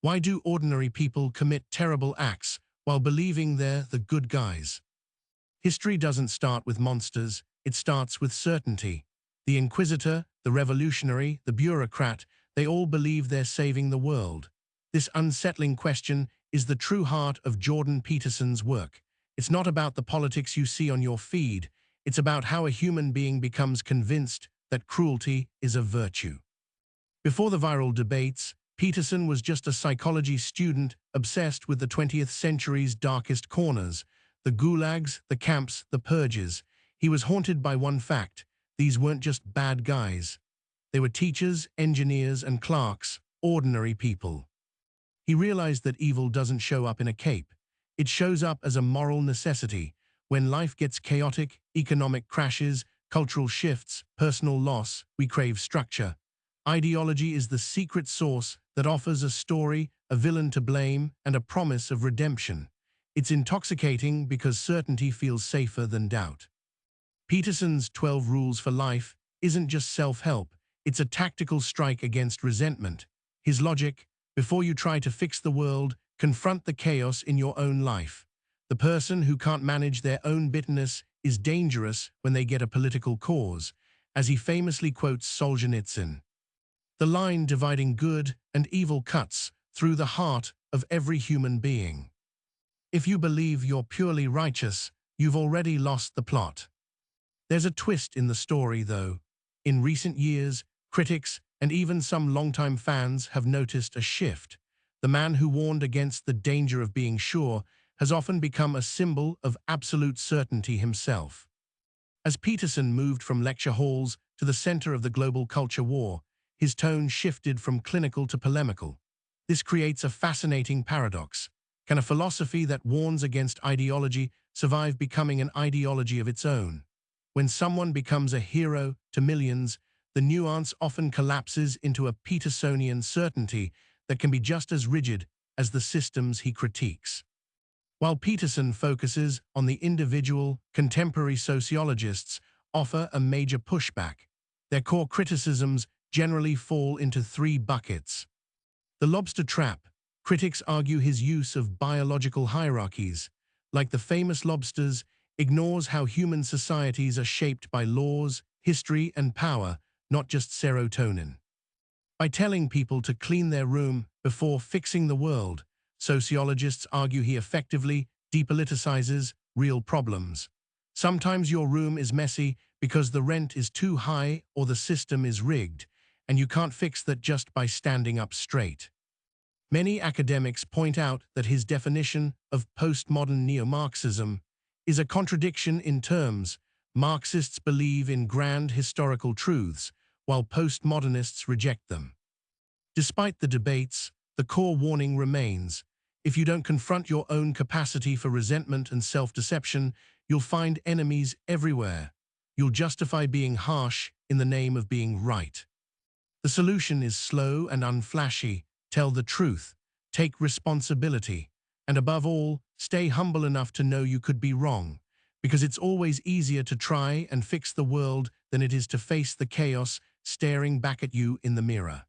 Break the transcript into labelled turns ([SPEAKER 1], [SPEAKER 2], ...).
[SPEAKER 1] Why do ordinary people commit terrible acts while believing they're the good guys? History doesn't start with monsters, it starts with certainty. The inquisitor, the revolutionary, the bureaucrat, they all believe they're saving the world. This unsettling question is the true heart of Jordan Peterson's work. It's not about the politics you see on your feed, it's about how a human being becomes convinced that cruelty is a virtue. Before the viral debates, Peterson was just a psychology student obsessed with the 20th century's darkest corners, the gulags, the camps, the purges. He was haunted by one fact: these weren't just bad guys. They were teachers, engineers, and clerks, ordinary people. He realized that evil doesn't show up in a cape. It shows up as a moral necessity. When life gets chaotic, economic crashes, cultural shifts, personal loss, we crave structure. Ideology is the secret sauce that offers a story, a villain to blame, and a promise of redemption. It's intoxicating because certainty feels safer than doubt. Peterson's 12 Rules for Life isn't just self-help, it's a tactical strike against resentment. His logic: before you try to fix the world, confront the chaos in your own life. The person who can't manage their own bitterness is dangerous when they get a political cause, as he famously quotes Solzhenitsyn. The line dividing good and evil cuts through the heart of every human being. If you believe you're purely righteous, you've already lost the plot. There's a twist in the story, though. In recent years, critics and even some longtime fans have noticed a shift. The man who warned against the danger of being sure has often become a symbol of absolute certainty himself. As Peterson moved from lecture halls to the center of the global culture war, his tone shifted from clinical to polemical. This creates a fascinating paradox. Can a philosophy that warns against ideology survive becoming an ideology of its own? When someone becomes a hero to millions, the nuance often collapses into a Petersonian certainty that can be just as rigid as the systems he critiques. While Peterson focuses on the individual, contemporary sociologists offer a major pushback. Their core criticisms generally fall into three buckets. The lobster trap. Critics argue his use of biological hierarchies, like the famous lobsters, ignores how human societies are shaped by laws, history, and power, not just serotonin. By telling people to clean their room before fixing the world, sociologists argue he effectively depoliticizes real problems. Sometimes your room is messy because the rent is too high or the system is rigged, and you can't fix that just by standing up straight. Many academics point out that his definition of postmodern neo-Marxism is a contradiction in terms. Marxists believe in grand historical truths, while postmodernists reject them. Despite the debates, the core warning remains: if you don't confront your own capacity for resentment and self-deception, you'll find enemies everywhere. You'll justify being harsh in the name of being right. The solution is slow and unflashy. Tell the truth, take responsibility, and above all, stay humble enough to know you could be wrong, because it's always easier to try and fix the world than it is to face the chaos staring back at you in the mirror.